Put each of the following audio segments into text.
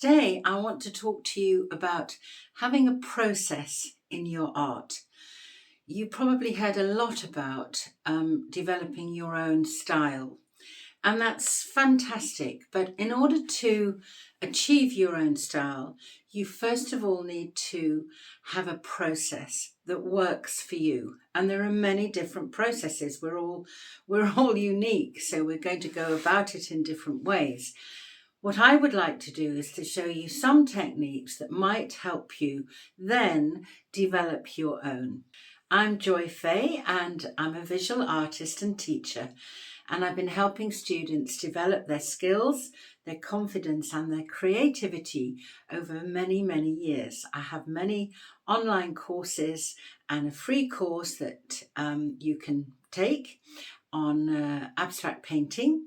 Today, I want to talk to you about having a process in your art. You probably heard a lot about developing your own style, and that's fantastic. But in order to achieve your own style, you first of all need to have a process that works for you. And there are many different processes. We're all unique, so we're going to go about it in different ways. What I would like to do is to show you some techniques that might help you then develop your own. I'm Fahey and I'm a visual artist and teacher, and I've been helping students develop their skills, their confidence and their creativity over many, many years. I have many online courses and a free course that you can take on abstract painting.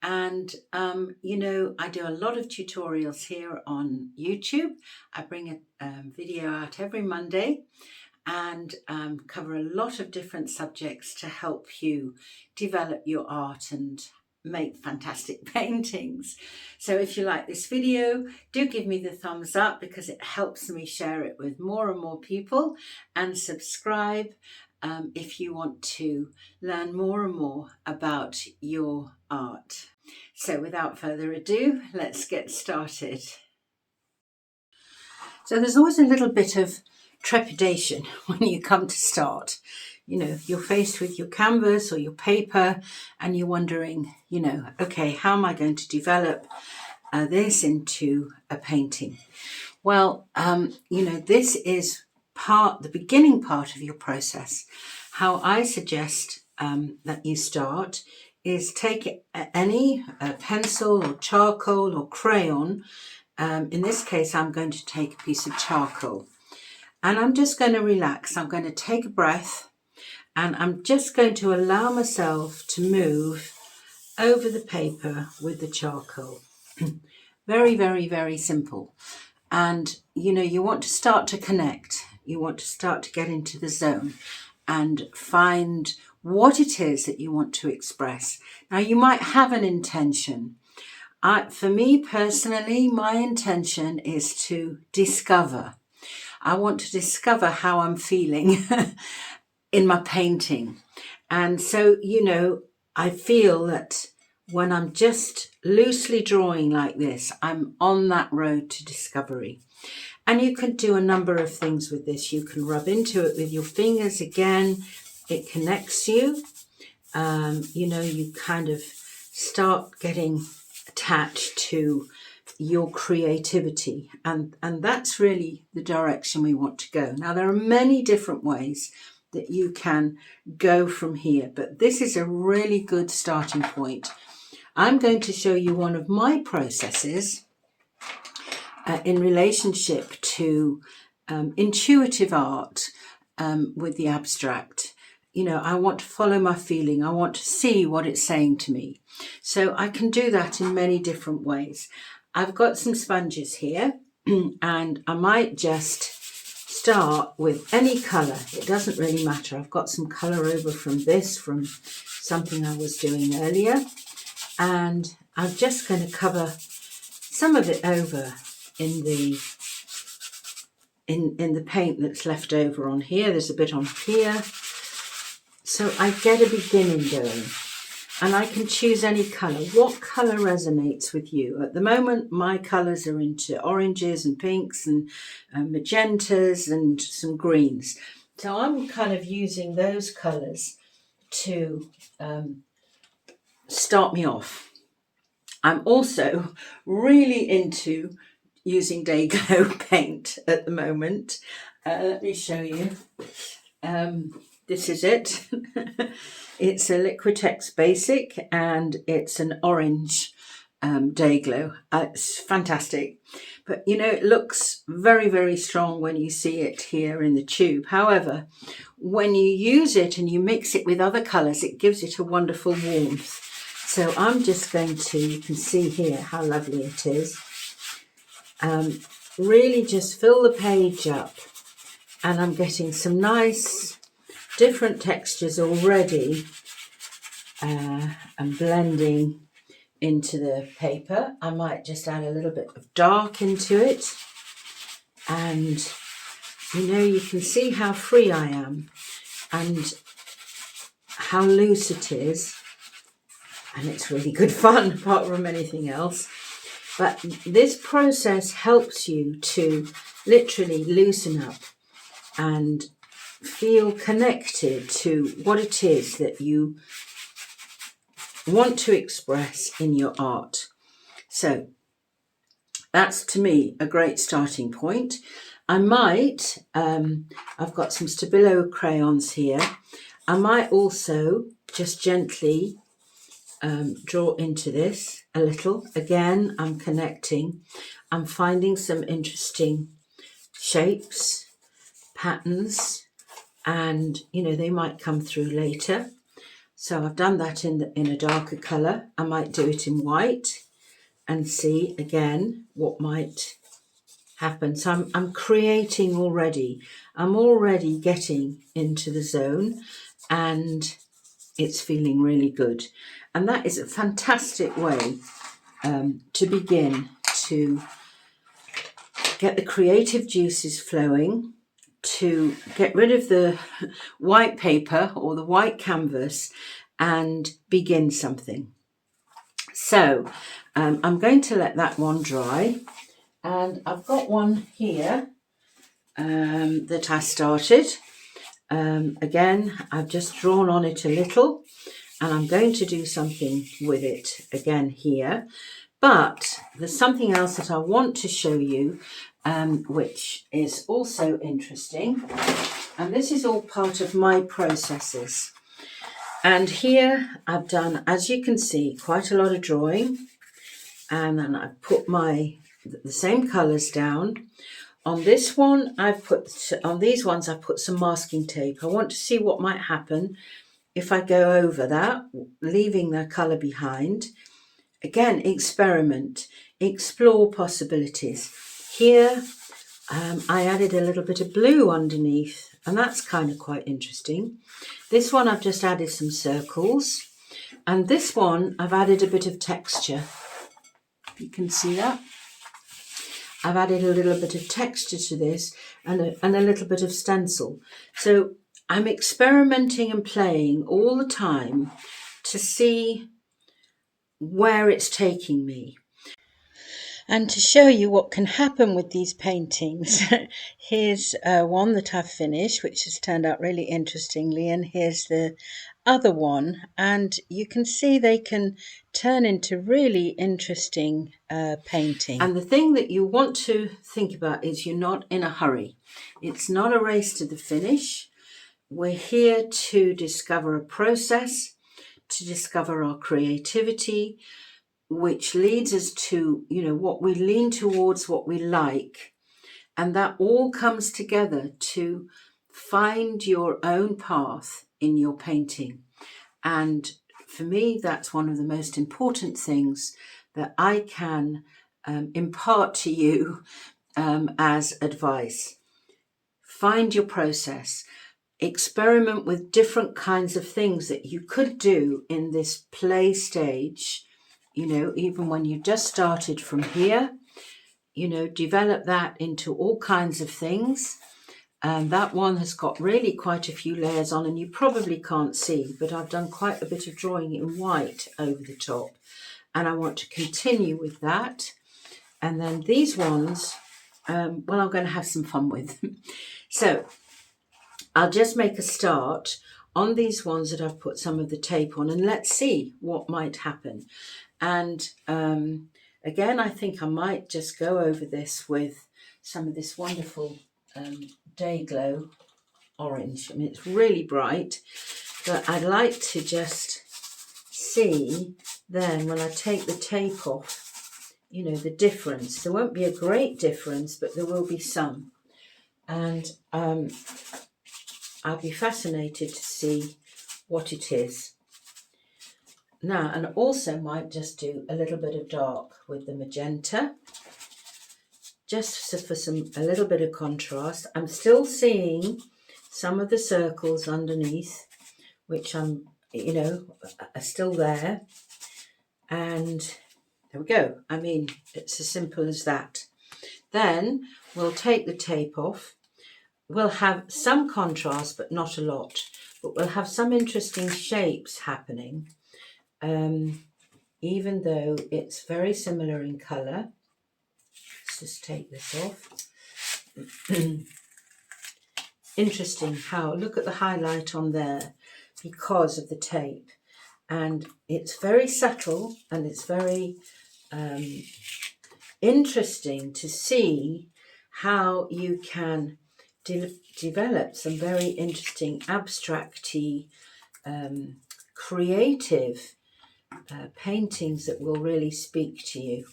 And, I do a lot of tutorials here on YouTube. I bring a video out every Monday and cover a lot of different subjects to help you develop your art and make fantastic paintings. So if you like this video, do give me the thumbs up because it helps me share it with more and more people, and subscribe if you want to learn more and more about your art. So without further ado, let's get started. So there's always a little bit of trepidation when you come to start. You're faced with your canvas or your paper and you're wondering, okay, how am I going to develop this into a painting? Well, this is the beginning part of your process. How I suggest that you start is take any pencil or charcoal or crayon. In this case, I'm going to take a piece of charcoal and I'm just going to relax. I'm going to take a breath and I'm just going to allow myself to move over the paper with the charcoal. Very, very, very simple. And, you want to start to connect. You want to start to get into the zone and find what it is that you want to express. Now, you might have an intention. For me personally, my intention is to discover. I want to discover how I'm feeling in my painting. And so, I feel that when I'm just loosely drawing like this, I'm on that road to discovery. And you can do a number of things with this. You can rub into it with your fingers again. It connects you. You kind of start getting attached to your creativity. And that's really the direction we want to go. Now, there are many different ways that you can go from here, but this is a really good starting point. I'm going to show you one of my processes in relationship to intuitive art with the abstract. I want to follow my feeling. I want to see what it's saying to me. So I can do that in many different ways. I've got some sponges here and I might just start with any colour. It doesn't really matter. I've got some colour over from something I was doing earlier. And I'm just going to cover some of it over in the paint that's left over on here. There's a bit on here. So I get a beginning going. And I can choose any colour. What colour resonates with you? At the moment, my colours are into oranges and pinks and magentas and some greens. So I'm kind of using those colours to start me off. I'm also really into using day glow paint at the moment. Let me show you. This is it. It's a Liquitex Basic and it's an orange day glow. It's fantastic. But it looks very, very strong when you see it here in the tube. However, when you use it and you mix it with other colours, it gives it a wonderful warmth. So I'm just going to, you can see here how lovely it is. Really just fill the page up, and I'm getting some nice different textures already and blending into the paper. I might just add a little bit of dark into it, and you can see how free I am and how loose it is, and it's really good fun apart from anything else. But this process helps you to literally loosen up and feel connected to what it is that you want to express in your art. So that's, to me, a great starting point. I might, I've got some Stabilo crayons here. I might also just gently draw into this a little. Again, I'm connecting. I'm finding some interesting shapes, patterns, and they might come through later. So I've done that in a darker colour. I might do it in white and see again what might happen. So I'm creating already. I'm already getting into the zone, and it's feeling really good. And that is a fantastic way to begin to get the creative juices flowing, to get rid of the white paper or the white canvas and begin something. So I'm going to let that one dry, and I've got one here that I started. Again, I've just drawn on it a little, and I'm going to do something with it again here. But there's something else that I want to show you, which is also interesting. And this is all part of my processes. And here I've done, as you can see, quite a lot of drawing. And then I've put the same colours down. On this one, on these ones, I've put some masking tape. I want to see what might happen if I go over that, leaving the colour behind. Again, experiment, explore possibilities. Here, I added a little bit of blue underneath, and that's kind of quite interesting. This one, I've just added some circles. And this one, I've added a bit of texture. You can see that. I've added a little bit of texture to this and a little bit of stencil. So I'm experimenting and playing all the time to see where it's taking me. And to show you what can happen with these paintings, here's one that I've finished, which has turned out really interestingly, and here's the other one, and you can see they can turn into really interesting painting. And the thing that you want to think about is you're not in a hurry. It's not a race to the finish. We're here to discover a process, to discover our creativity, which leads us to, what we lean towards, what we like. And that all comes together to find your own path in your painting. And for me, that's one of the most important things that I can impart to you as advice. Find your process. Experiment with different kinds of things that you could do in this play stage. Even when you just started from here, develop that into all kinds of things. And that one has got really quite a few layers on, and you probably can't see, but I've done quite a bit of drawing in white over the top. And I want to continue with that. And then these ones, I'm going to have some fun with. So I'll just make a start on these ones that I've put some of the tape on, and let's see what might happen. And again, I think I might just go over this with some of this wonderful Day Glow orange. I mean, it's really bright, but I'd like to just see then when I take the tape off, the difference. There won't be a great difference, but there will be some. And I'll be fascinated to see what it is. Now, and also might just do a little bit of dark with the magenta, just for a little bit of contrast. I'm still seeing some of the circles underneath, which are still there. And there we go. I mean, it's as simple as that. Then we'll take the tape off. We'll have some contrast, but not a lot. But we'll have some interesting shapes happening, even though it's very similar in colour. Let's just take this off. Interesting how, look at the highlight on there because of the tape. And it's very subtle, and it's very interesting to see how you can develop some very interesting abstract-y, creative paintings that will really speak to you.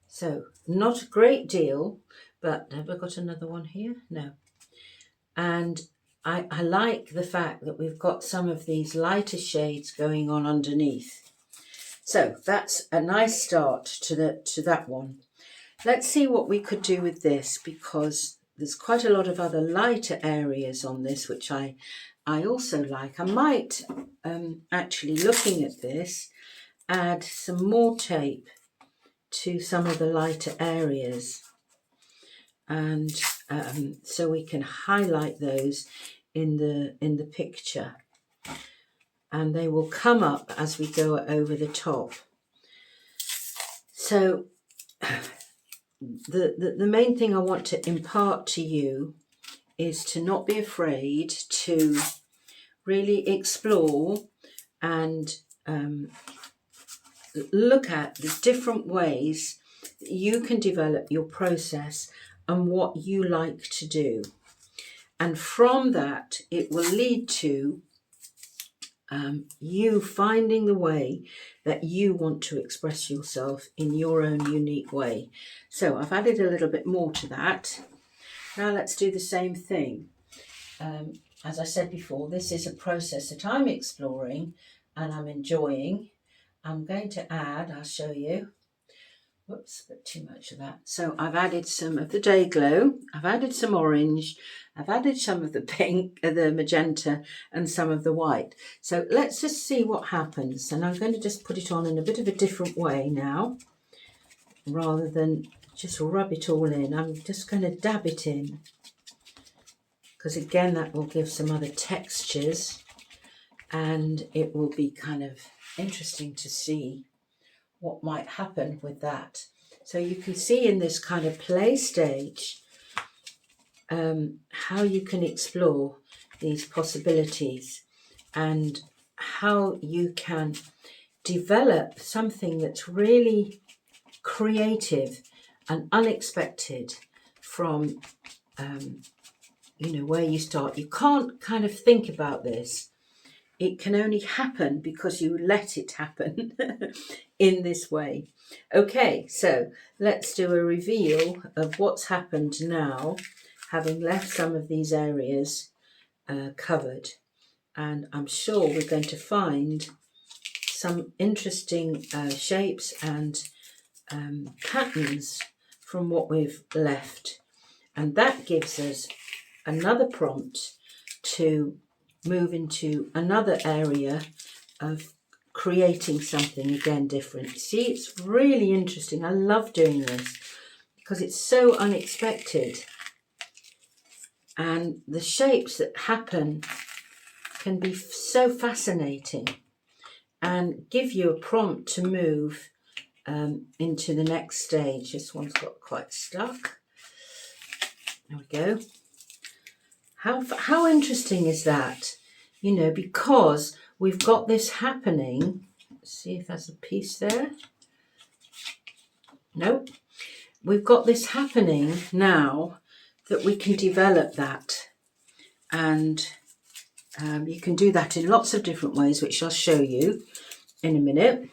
So not a great deal, but have I got another one here? No. And I like the fact that we've got some of these lighter shades going on underneath. So that's a nice start to that one. Let's see what we could do with this, because there's quite a lot of other lighter areas on this, which I also like. I might, actually looking at this, add some more tape to some of the lighter areas. And so we can highlight those in the picture, and they will come up as we go over the top. So the main thing I want to impart to you is to not be afraid to really explore and look at the different ways that you can develop your process and what you like to do. And from that, it will lead to you finding the way that you want to express yourself in your own unique way. So I've added a little bit more to that. Now let's do the same thing. As I said before, this is a process that I'm exploring and I'm enjoying. I'm going to add, I'll show you. Whoops, a bit too much of that. So I've added some of the Day Glow, I've added some orange, I've added some of the pink, the magenta, and some of the white. So let's just see what happens. And I'm going to just put it on in a bit of a different way now, rather than just rub it all in. I'm just going to dab it in, because again, that will give some other textures, and it will be kind of interesting to see what might happen with that. So you can see in this kind of play stage how you can explore these possibilities and how you can develop something that's really creative and unexpected from where you start. You can't kind of think about this. It can only happen because you let it happen in this way. Okay, so let's do a reveal of what's happened now, having left some of these areas covered. And I'm sure we're going to find some interesting shapes and patterns from what we've left. And that gives us another prompt to move into another area of creating something again different. See, it's really interesting. I love doing this because it's so unexpected, and the shapes that happen can be so fascinating and give you a prompt to move into the next stage. This one's got quite stuck. There we go. How interesting is that? Because we've got this happening. Let's see if there's a piece there. Nope. We've got this happening now that we can develop that. And you can do that in lots of different ways, which I'll show you in a minute.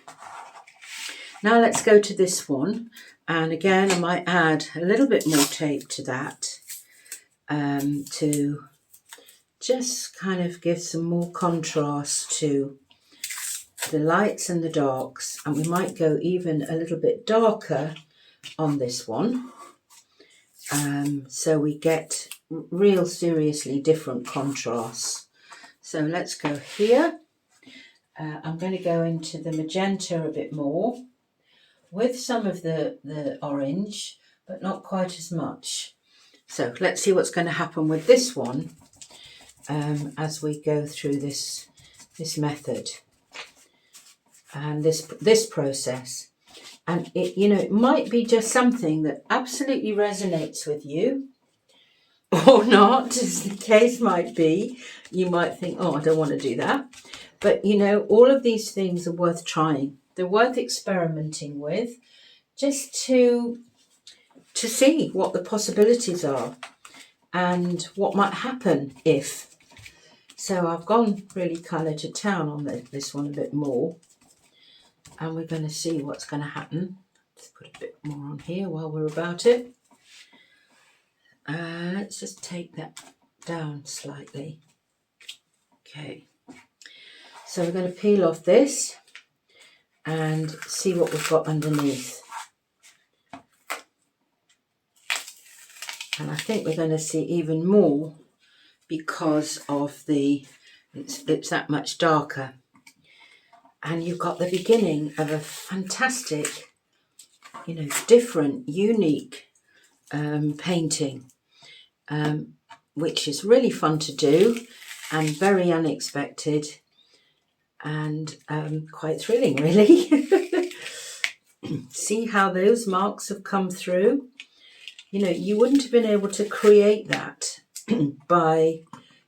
Now let's go to this one. And again, I might add a little bit more tape to that to just kind of give some more contrast to the lights and the darks. And we might go even a little bit darker on this one. So we get real seriously different contrasts. So let's go here. I'm going to go into the magenta a bit more with some of the orange, but not quite as much. So let's see what's going to happen with this one as we go through this method and this process. And it, you know, it might be just something that absolutely resonates with you, or not, as the case might be. You might think, oh, I don't want to do that. But, you know, all of these things are worth trying. They're worth experimenting with, just to see what the possibilities are and what might happen if. So I've gone really colour to town on this one a bit more. And we're going to see what's going to happen. Let's put a bit more on here while we're about it. Let's just take that down slightly. Okay. So we're going to peel off this and see what we've got underneath. And I think we're going to see even more because of it's that much darker. And you've got the beginning of a fantastic, you know, different, unique painting, which is really fun to do and very unexpected and quite thrilling, really. See how those marks have come through? You know, you wouldn't have been able to create that by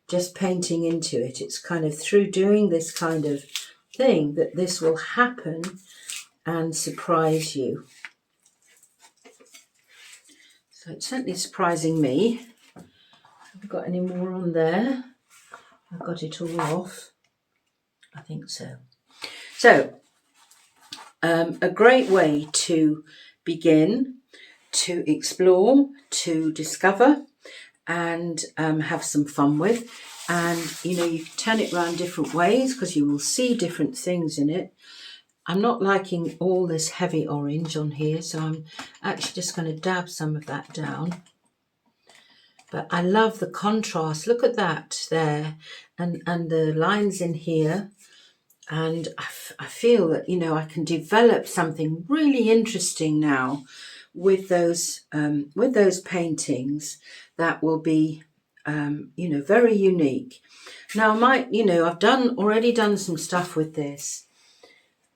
just painting into it. It's kind of through doing this kind of thing that this will happen and surprise you. So it's certainly surprising me. Have we got any more on there? I've got it all off. I think so. So, a great way to begin, to explore, to discover, and have some fun with. And, you know, you can turn it around different ways because you will see different things in it. I'm not liking all this heavy orange on here, so I'm actually just going to dab some of that down. But I love the contrast. Look at that there, and the lines in here. And I feel that, you know, I can develop something really interesting now with those paintings that will be, you know, very unique. Now, I might, you know, I've already done some stuff with this,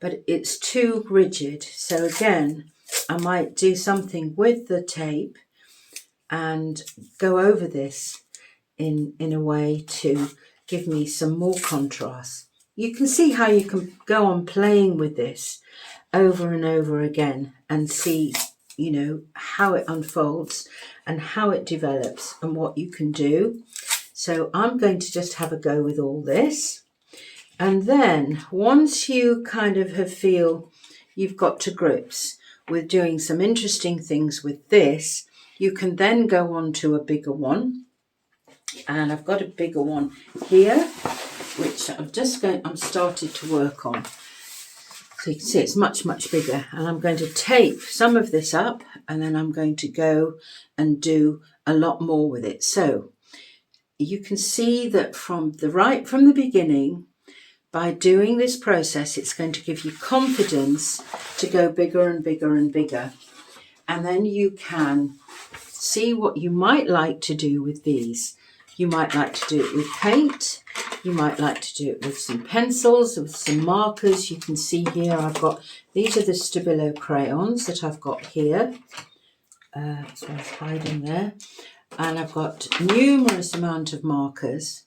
but it's too rigid. So again, I might do something with the tape and go over this in a way to give me some more contrast. You can see how you can go on playing with this over and over again and see, you know, how it unfolds and how it develops and what you can do. So I'm going to just have a go with all this. And then once you kind of feel you've got to grips with doing some interesting things with this, you can then go on to a bigger one. And I've got a bigger one here, which I'm started to work on. So you can see it's much, much bigger. And I'm going to tape some of this up and then I'm going to go and do a lot more with it. So you can see that from the beginning, by doing this process, it's going to give you confidence to go bigger and bigger and bigger. And then you can see what you might like to do with these. You might like to do it with paint. You might like to do it with some pencils, with some markers. You can see here these are the Stabilo crayons that I've got here. This one's hiding there. And I've got numerous amount of markers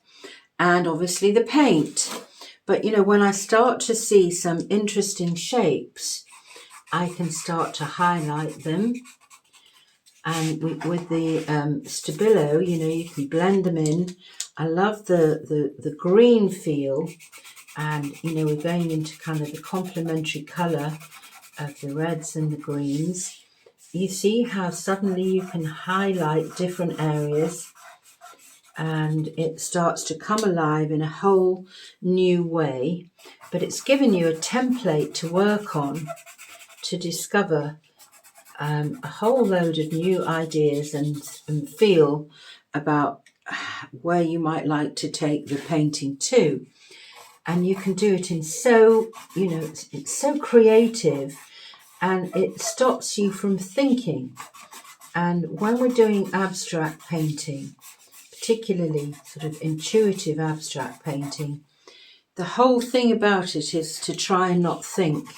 and obviously the paint. But, you know, when I start to see some interesting shapes, I can start to highlight them. And with the Stabilo, you know, you can blend them in. I love the green feel. And, you know, we're going into kind of the complementary colour of the reds and the greens. You see how suddenly you can highlight different areas and it starts to come alive in a whole new way. But it's given you a template to work on to discover a whole load of new ideas and feel about where you might like to take the painting to. and you can do it in so, it's so creative, and it stops you from thinking. And when we're doing abstract painting, particularly sort of intuitive abstract painting, the whole thing about it is to try and not think,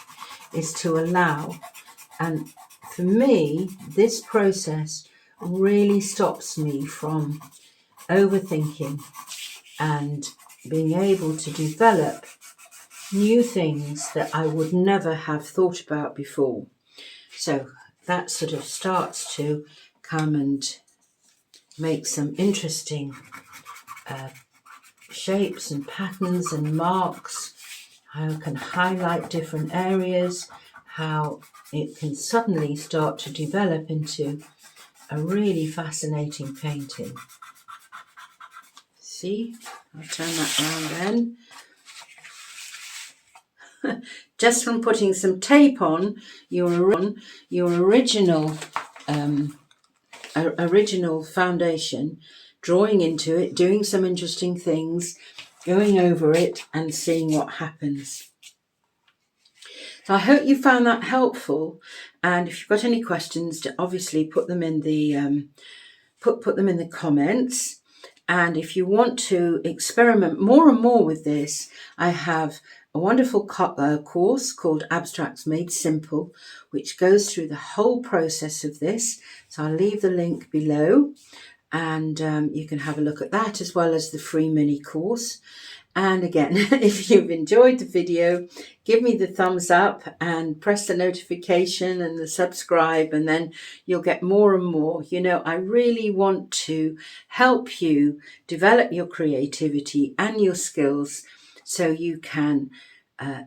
is to allow. And for me, this process really stops me from overthinking and being able to develop new things that I would never have thought about before. So that sort of starts to come and make some interesting shapes and patterns and marks, how I can highlight different areas, how it can suddenly start to develop into a really fascinating painting. See, I'll turn that round then. Just from putting some tape on your original foundation, drawing into it, doing some interesting things, going over it and seeing what happens. So I hope you found that helpful, and if you've got any questions, obviously put them in the put them in the comments. And if you want to experiment more and more with this, I have a wonderful course called Abstracts Made Simple, which goes through the whole process of this. So I'll leave the link below, and you can have a look at that, as well as the free mini course. And again, if you've enjoyed the video, give me the thumbs up and press the notification and the subscribe, and then you'll get more and more. I really want to help you develop your creativity and your skills so you can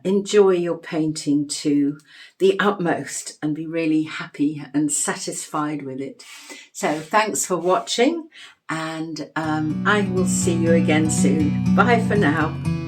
enjoy your painting to the utmost and be really happy and satisfied with it. So thanks for watching, and I will see you again soon. Bye for now.